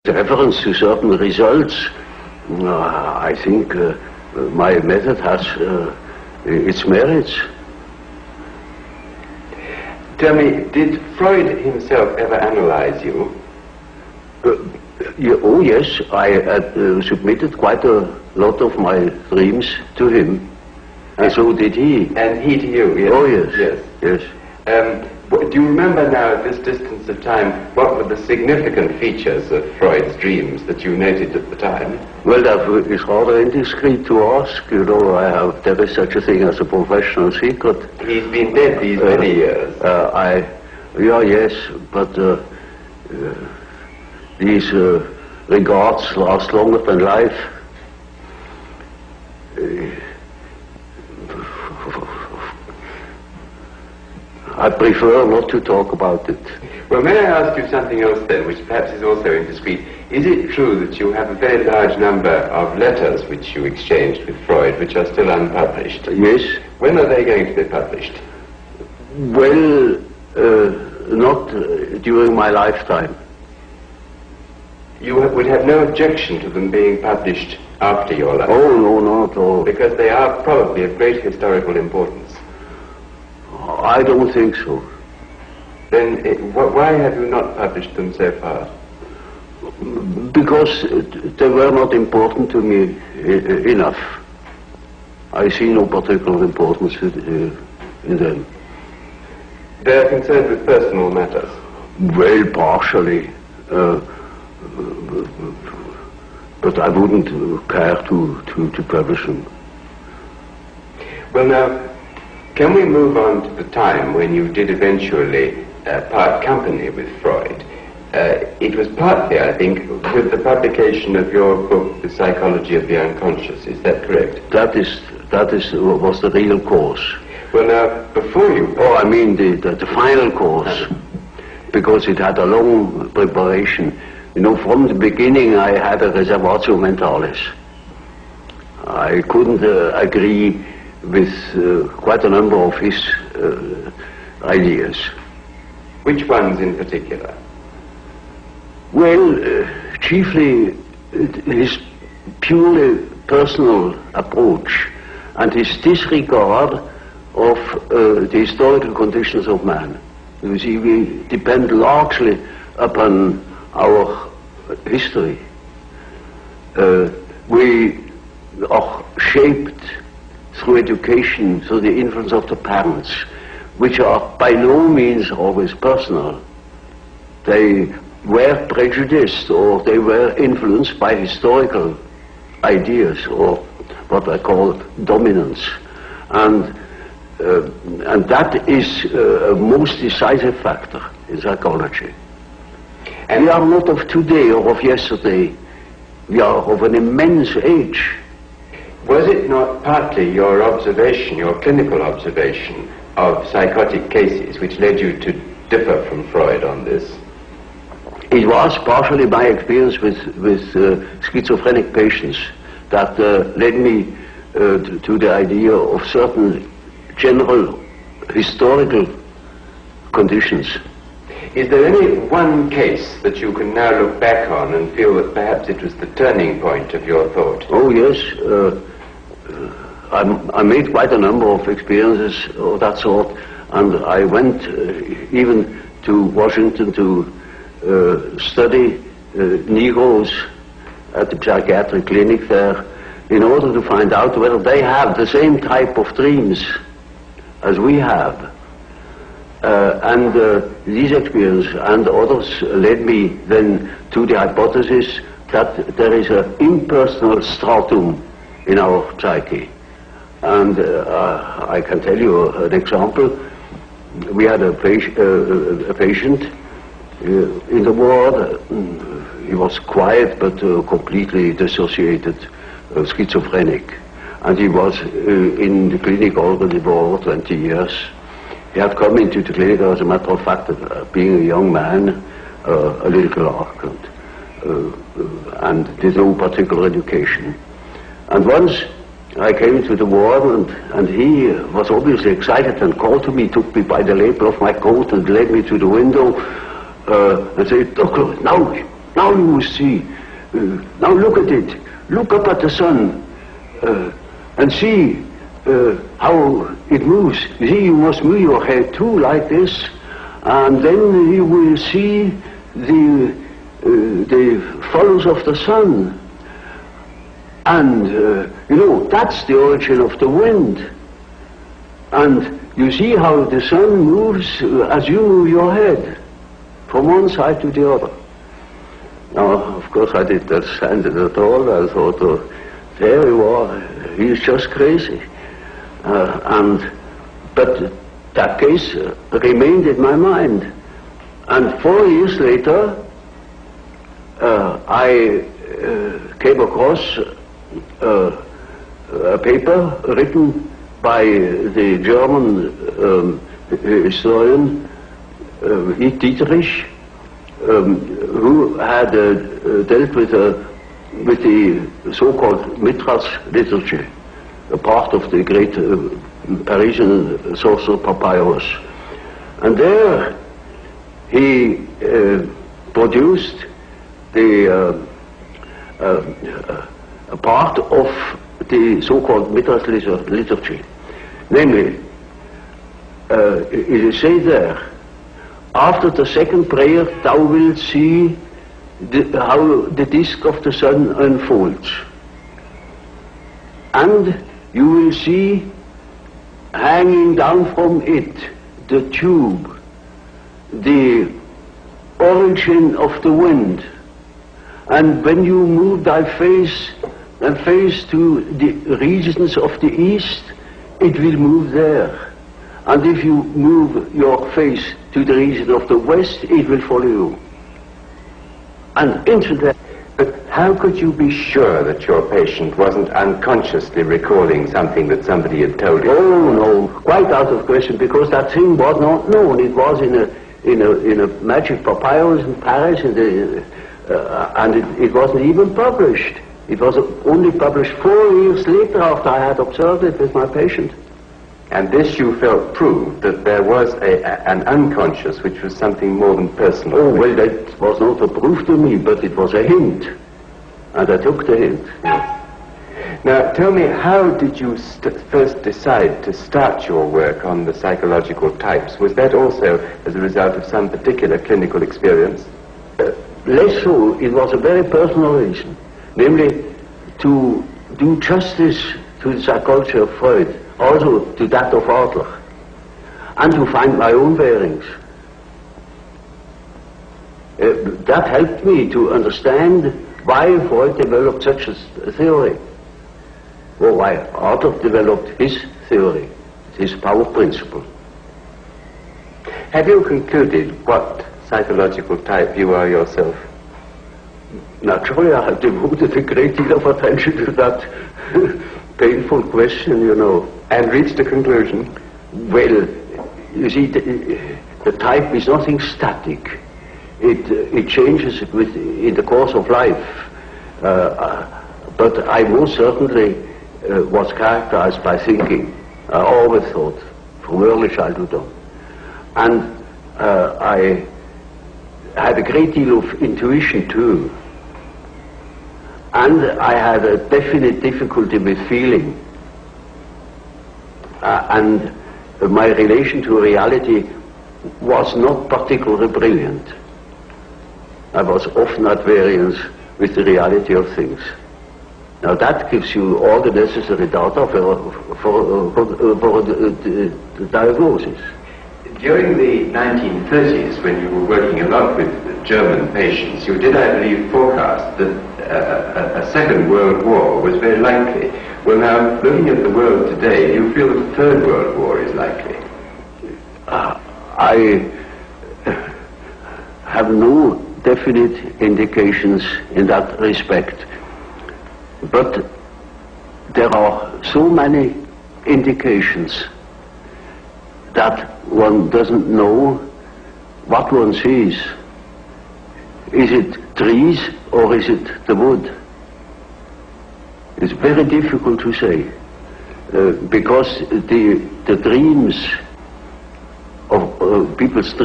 reference to certain results, I think my method has its merits. Tell me, did Freud himself ever analyze you? Oh yes, I submitted quite a lot of my dreams to him, and so did he. And he to you, yes? Oh yes, yes. Do you remember now, at this distance of time, what were the significant features of Freud's dreams that you noted at the time? Well, that is rather indiscreet to ask. You know, there is such a thing as a professional secret. He's been dead these many years. Yes, but these regards last longer than life. I prefer not to talk about it. Well, may I ask you something else then, which perhaps is also indiscreet? Is it true that you have a very large number of letters which you exchanged with Freud, which are still unpublished? Yes. When are they going to be published? Well, not during my lifetime. You would have no objection to them being published after your life? Oh, no, not at all. Because they are probably of great historical importance. I don't think so. Then why have you not published them so far? Because they were not important to me enough. I see no particular importance in them. They are concerned with personal matters? Well, partially. But I wouldn't care to publish them. Well, now, can we move on to the time when you did eventually part company with Freud? It was partly, I think, with the publication of your book, The Psychology of the Unconscious. Is that correct? That was the real cause. Well, now, before you... Oh, I mean the final cause, because it had a long preparation. You know, from the beginning I had a reservatio mentalis. I couldn't agree with quite a number of his ideas. Which ones in particular? Well, chiefly his purely personal approach and his disregard of the historical conditions of man. You see, we depend largely upon our history. We are shaped through education, through the influence of the parents, which are by no means always personal. They were prejudiced, or they were influenced by historical ideas, or what I call dominance. And that is a most decisive factor in psychology. And we are not of today or of yesterday. We are of an immense age. Was it not partly your observation, your clinical observation of psychotic cases, which led you to differ from Freud on this? It was partially my experience with schizophrenic patients that led me to the idea of certain general historical conditions. Is there any one case that you can now look back on and feel that perhaps it was the turning point of your thought? Oh yes, I made quite a number of experiences of that sort, and I went even to Washington to study Negroes at the psychiatric clinic there in order to find out whether they have the same type of dreams as we have. These experiences and others led me then to the hypothesis that there is an impersonal stratum in our psyche. And I can tell you an example. We had a patient in the ward. He was quiet but completely dissociated, schizophrenic. And he was in the clinic already for over 20 years. He had come into the clinic, as a matter of fact, being a young man, a little clerk, and did no particular education. And once I came to the ward, and he was obviously excited and called to me, took me by the lapel of my coat and led me to the window and said, "Doctor, now Now you will see. Now look at it. Look up at the sun and see how it moves. You see, you must move your head too, like this, and then you will see the follows of the sun. And, you know, that's the origin of the wind. And you see how the sun moves as you move your head, from one side to the other. Now, of course, I didn't understand it at all. I thought, oh, there you are, he's just crazy. But that case remained in my mind. And 4 years later, I came across a paper written by the German historian Dietrich, who had dealt with the so-called Mitras liturgy, a part of the great Parisian social papyrus. And there he produced a part of the so-called Mitras liturgy. Namely, it is said there, after the second prayer thou wilt see how the disk of the sun unfolds. And you will see hanging down from it the tube, the origin of the wind. And when you move thy face and face to the regions of the east, it will move there. And if you move your face to the region of the west, it will follow you. And instantly. But how could you be sure that your patient wasn't unconsciously recalling something that somebody had told him? Oh no, quite out of question, because that thing was not known. It was in a magic papyrus in Paris, and it wasn't even published. It was only published 4 years later after I had observed it with my patient. And this you felt proved that there was an unconscious which was something more than personal. Oh, well, that was not a proof to me, but it was a hint. And I took the hint. Now, tell me, how did you first decide to start your work on the psychological types? Was that also as a result of some particular clinical experience? Less so. It was a very personal reason. Namely, to do justice to the psychology of Freud, also to that of Adler, and to find my own bearings. That helped me to understand why Freud developed such a theory, or why Adler developed his theory, his power principle. Have you concluded what psychological type you are yourself? Naturally, I have devoted a great deal of attention to that painful question, you know. And reached a conclusion? Well, you see, the type is nothing static. It changes in the course of life. But I most certainly was characterized by thinking. I always thought, from early childhood on. And I had a great deal of intuition too. And I had a definite difficulty with feeling. And my relation to reality was not particularly brilliant. I was often at variance with the reality of things. Now that gives you all the necessary data for the diagnosis. During the 1930s, when you were working a lot with German patients, you did, I believe, forecast that a Second World War was very likely. Well, now, looking at the world today, do you feel that the Third World War is likely? I have no definite indications in that respect. But there are so many indications that one doesn't know what one sees. Is it trees or is it the wood? It's very difficult to say, because the dreams of people's dreams